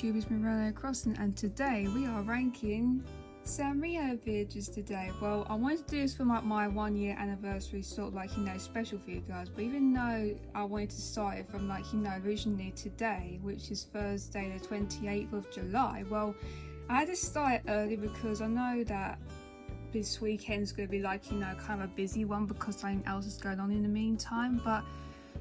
YouTube, it's Mirella Crossing, and today we are ranking Sanrio villages today. Well, I wanted to do this for my 1 year anniversary, sort of like, you know, special for you guys, but even though I wanted to start it from, like, you know, originally today, which is Thursday the 28th of July, well, I had to start it early because I know that this weekend's going to be, like, you know, kind of a busy one because something else is going on in the meantime. But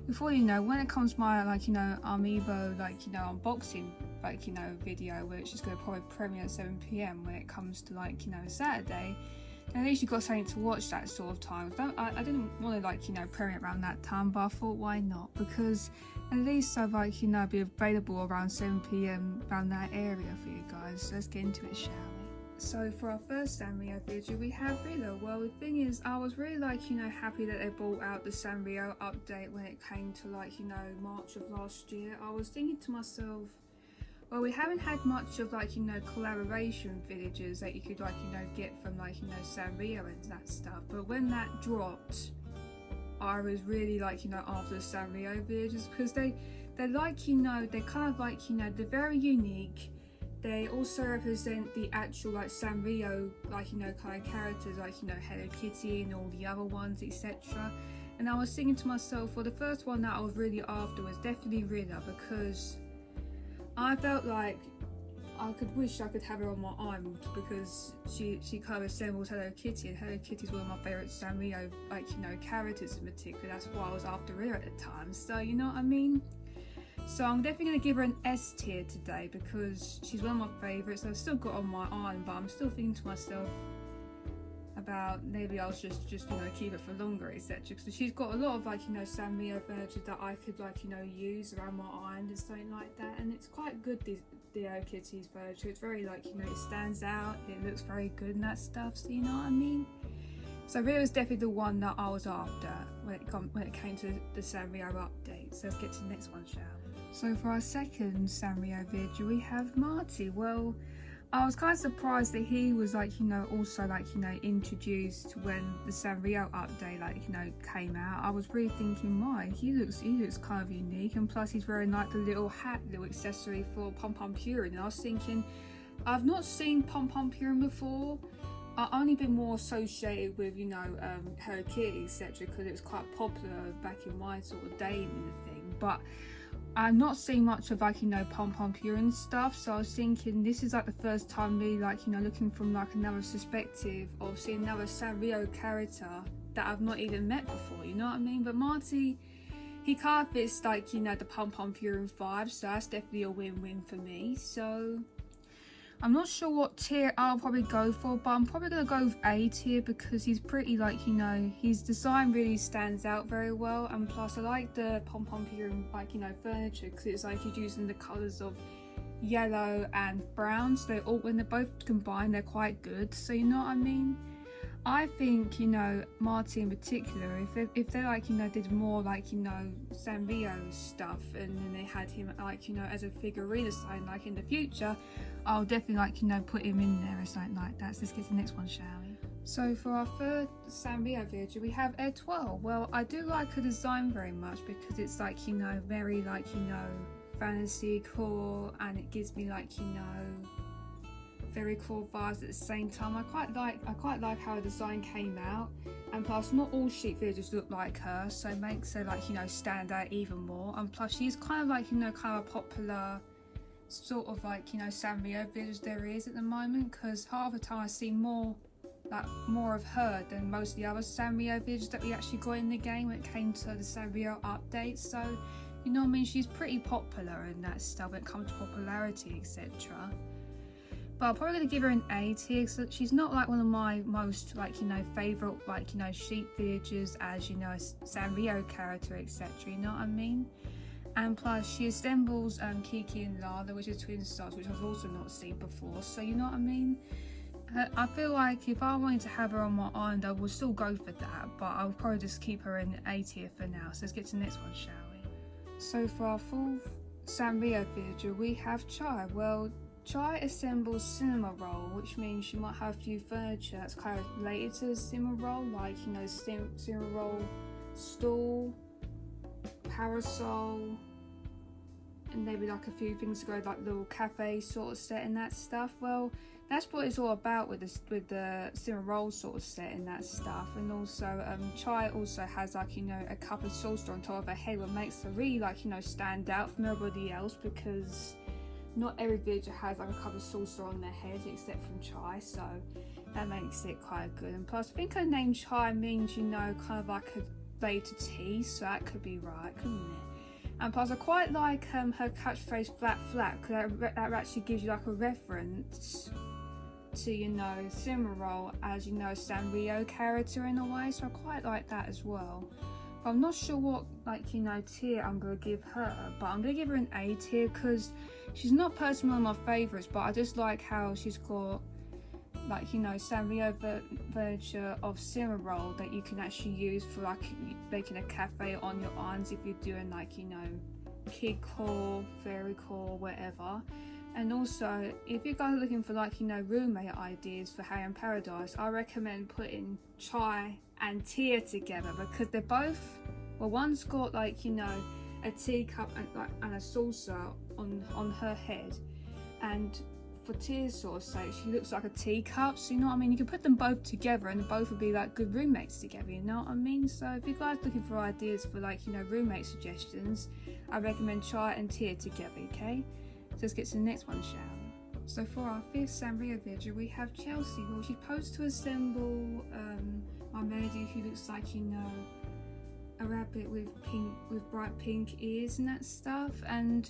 before you know, when it comes to my, like, you know, Amiibo, like, you know, unboxing, like, you know, video, which is going to probably premiere at 7 PM when it comes to, like, you know, Saturday, then at least you've got something to watch that sort of time. I didn't want to, like, you know, premiere around that time, but I thought, why not? Because at least I've, like, you know, be available around 7 PM around that area for you guys. So let's get into it, shall we? So for our first Sanrio video, we have Villa. Well, the thing is, I was really, like, you know, happy that they brought out the Sanrio update when it came to, like, you know, March of last year. I was thinking to myself, well, we haven't had much of, like, you know, collaboration villages that you could, like, you know, get from, like, you know, Sanrio and that stuff. But when that dropped, I was really, like, you know, after the Sanrio villages, because they're like, you know, they're kind of like, you know, they're very unique. They also represent the actual, like, Sanrio, like, you know, kind of characters, like, you know, Hello Kitty and all the other ones, etc. And I was thinking to myself, well, the first one that I was really after was definitely Rilla, because I felt like I could wish I could have her on my island, because she kind of resembles Hello Kitty, and Hello Kitty is one of my favourite Sanrio, like, you know, characters in particular. That's why I was after Rilla at the time, so you know what I mean? So I'm definitely going to give her an S tier today because she's one of my favourites. I've still got on my island, but I'm still thinking to myself about maybe I'll just you know, keep it for longer, etc. Because she's got a lot of, like, you know, Sanrio furniture that I could, like, you know, use around my island and something like that. And it's quite good, the Hello Kitty's furniture. It's very, like, you know, it stands out. It looks very good and that stuff. So you know what I mean? So Rilla was definitely the one that I was after when it came to the Sanrio update. So let's get to the next one, shall we? So for our second Sanrio video, we have Marty. Well, I was kind of surprised that he was, like, you know, also, like, you know, introduced when the Sanrio update, like, you know, came out. I was really thinking, my, he looks kind of unique, and plus he's wearing, like, the little hat, little accessory for Pom Pom Purin. And I was thinking, I've not seen Pom Pom Purin before. I've only been more associated with, you know, Hello Kitty, etc., because it was quite popular back in my sort of day and everything. But I've not seen much of, like, you know, Pom Pom Purin stuff, so I was thinking this is, like, the first time really, like, you know, looking from, like, another perspective of seeing another Sanrio character that I've not even met before, you know what I mean? But Marty, he kind of fits, like, you know, the Pom Pom Purin vibe, so that's definitely a win-win for me. So I'm not sure what tier I'll probably go for, but I'm probably going to go with A tier because he's pretty, like, you know, his design really stands out very well. And plus I like the Pom Pom Purin, like, you know, furniture, because it's like he's using the colours of yellow and brown, so when they're both combined, they're quite good. So you know what I mean? I think, you know, Marty in particular, if they, like, you know, did more, like, you know, Sanrio stuff, and then they had him, like, you know, as a figurine or something, like, in the future, I'll definitely, like, you know, put him in there or something like that. So let's get to the next one, shall we? So for our third Sanrio video, we have Edwell. Well, I do like her design very much because it's, like, you know, very, like, you know, fantasy cool, and it gives me, like, you know, very cool vibes at the same time. I quite like how the design came out, and plus not all sheep villagers look like her, so it makes her, like, you know, stand out even more. And plus she's kind of, like, you know, kind of a popular sort of, like, you know, Sanrio village there is at the moment, because half the time I see more of her than most of the other Sanrio villages that we actually got in the game when it came to the Sanrio update. So you know what I mean, she's pretty popular and that stuff when it comes to popularity, etc. But I'm probably going to give her an A tier, so she's not, like, one of my most, like, you know, favourite, like, you know, sheep villagers as, you know, a Sanrio character, etc. You know what I mean? And plus she resembles Kiki and Lala, which are twin stars, which I've also not seen before. So you know what I mean? I feel like if I wanted to have her on my island, I would still go for that, but I'll probably just keep her in A tier for now. So let's get to the next one, shall we? So for our fourth Sanrio villager, we have Chai. Well, Chai assembles cinema roll, which means she might have a few furniture that's kind of related to the cinema roll, like, you know, cinema roll stool, parasol, and maybe like a few things to go, like little cafe sort of set and that stuff. Well, that's what it's all about with the cinnamon roll sort of set and that stuff. And also Chai also has like, you know, a cup of saucer on top of her head, what makes her really like, you know, stand out from everybody else, because not every villager has like a cup of saucer on their head except from Chai, so that makes it quite good. And plus I think her name Chai means, you know, kind of like a later tea, so that could be right, couldn't it? And plus I quite like her catchphrase flat flat, because that actually gives you like a reference to, you know, cinnamon roll as, you know, Sanrio character in a way, so I quite like that as well. But I'm not sure what, like, you know, tier I'm gonna give her, but I'm gonna give her an A tier because she's not personally one of my favourites, but I just like how she's got, like, you know, Sanrio version of cinnamon roll that you can actually use for like making a cafe on your islands if you're doing like, you know, kid core, fairy core, whatever. And also, if you guys are looking for like, you know, roommate ideas for Harry in Paradise, I recommend putting Chai and Tia together, because they're both, well, one's got like, you know, a teacup and a saucer on her head, and for Tia's sort of sake, she looks like a teacup, so you know what I mean, you can put them both together and both would be like good roommates together, you know what I mean? So if you guys are looking for ideas for like, you know, roommate suggestions, I recommend Chai and Tia together, okay? So let's get to the next one, shall we? So for our fifth Sanrio video, we have Chelsea. Well, she's supposed to assemble my melody, who looks like, you know, a rabbit with bright pink ears and that stuff. And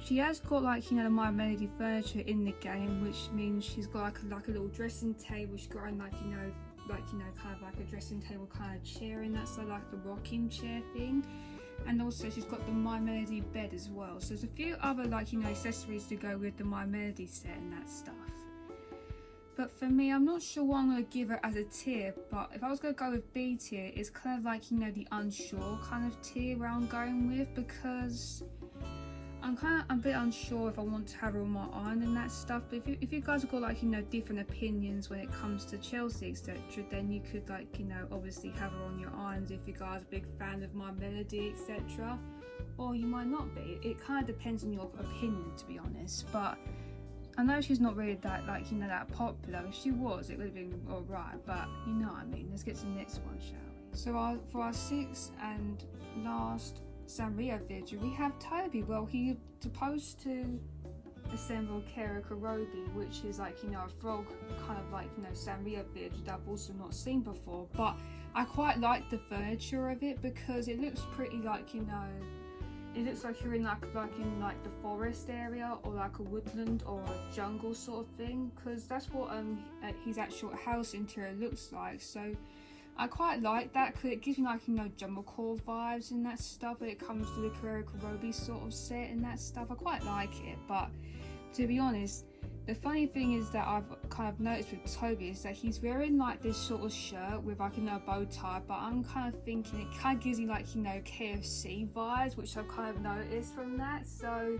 she has got like, you know, the My Melody furniture in the game, which means she's got like a little dressing table. She's got like, you know, kind of like a dressing table kind of chair in that, so like the rocking chair thing. And also she's got the My Melody bed as well. So there's a few other like, you know, accessories to go with the My Melody set and that stuff. But for me, I'm not sure what I'm going to give her as a tier, but if I was going to go with B tier, it's kind of like, you know, the unsure kind of tier where I'm going with, because I'm a bit unsure if I want to have her on my island and that stuff. But if you guys have got like, you know, different opinions when it comes to Chelsea, etc., then you could like, you know, obviously have her on your islands if you guys are a big fan of My Melody, etc. Or you might not be. It kind of depends on your opinion, to be honest. But I know she's not really that, like, you know, that popular. If she was, it would have been alright, but you know what I mean. Let's get to the next one, shall we? So for our sixth and last Sanrio video, we have Toby. Well, he's supposed to assemble Kerakarobi, which is like, you know, a frog kind of like, you know, Sanrio video that I've also not seen before. But I quite like the furniture of it, because it looks pretty like, you know, it looks like you're in like in the forest area, or like a woodland or a jungle sort of thing, because that's what his actual house interior looks like. So I quite like that, because it gives me like, you know, Jungle Core vibes and that stuff when it comes to the Kerakarobi sort of set and that stuff. I quite like it. But to be honest, the funny thing is that I've kind of noticed with Toby is that he's wearing like this sort of shirt with like, you know, a bow tie, but I'm kind of thinking it kind of gives me like, you know, KFC vibes, which I've kind of noticed from that. So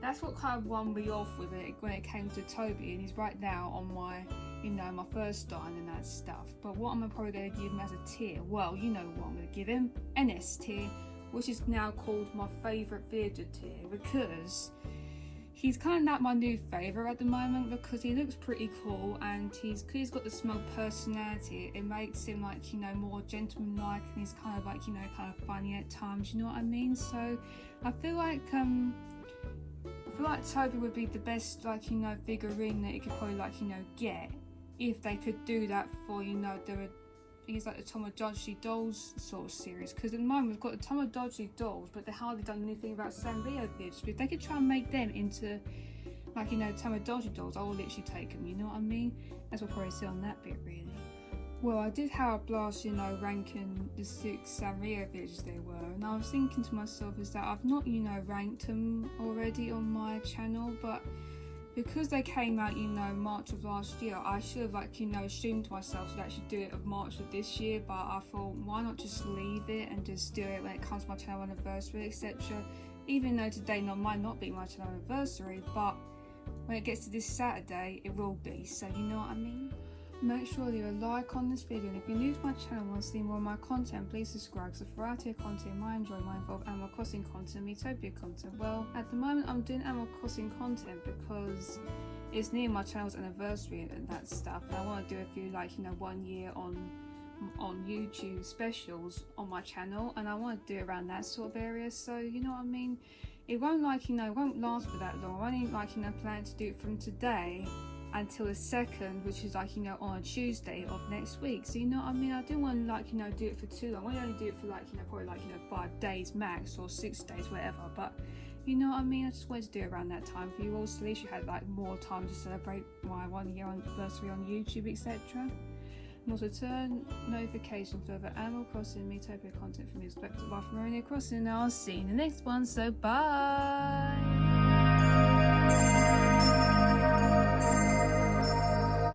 that's what kind of won me off with it when it came to Toby, and he's right now on my, you know, my first line and that stuff. But what I'm probably going to give him as a tier, well, you know what I'm going to give him, an S tier, which is now called my favourite villager tier, because he's kind of not my new favourite at the moment, because he looks pretty cool, and he's got the smug personality. It makes him like, you know, more gentlemanlike, and he's kind of like, you know, kind of funny at times, you know what I mean? So I feel like Toby would be the best, like, you know, figurine that you could probably like, you know, get if they could do that for, you know, he's like the Tomodachi Dolls sort of series, because at the moment we've got the Tomodachi Dolls, but they hardly done anything about Sanrio videos. But if they could try and make them into like, you know, Tomodachi Dolls, I will literally take them, you know what I mean? That's what I'll probably say on that bit, really. Well, I did have a blast, you know, ranking the 6 Sanrio videos they were, and I was thinking to myself is that I've not, you know, ranked them already on my channel, but because they came out, you know, March of last year, I should have, like, you know, assumed to myself to actually do it of March of this year, but I thought, why not just leave it and just do it when it comes to my channel anniversary, etc. Even though today might not be my channel anniversary, but when it gets to this Saturday, it will be, so you know what I mean? Make sure you like on this video, and if you're new to my channel and want to see more of my content, please subscribe. Because a variety of content I enjoy might involve Animal Crossing content, Utopia content. Well, at the moment I'm doing Animal Crossing content because it's near my channel's anniversary and that stuff, and I want to do a few 1 year on YouTube specials on my channel, and I want to do it around that sort of area. So you know what I mean, it won't it won't last for that long. I only plan to do it from today until the 2nd, which is on a Tuesday of next week. So you know what I mean, I don't want to do it for too long. I only do it for probably 5 days max, or 6 days, whatever. But you know what I mean, I just wanted to do it around that time for you all, so at least you had more time to celebrate my 1 year anniversary on YouTube, etc. And also turn notifications for other Animal Crossing Utopia content from your respective life from Animal Crossing. And I'll see you in the next one, so bye.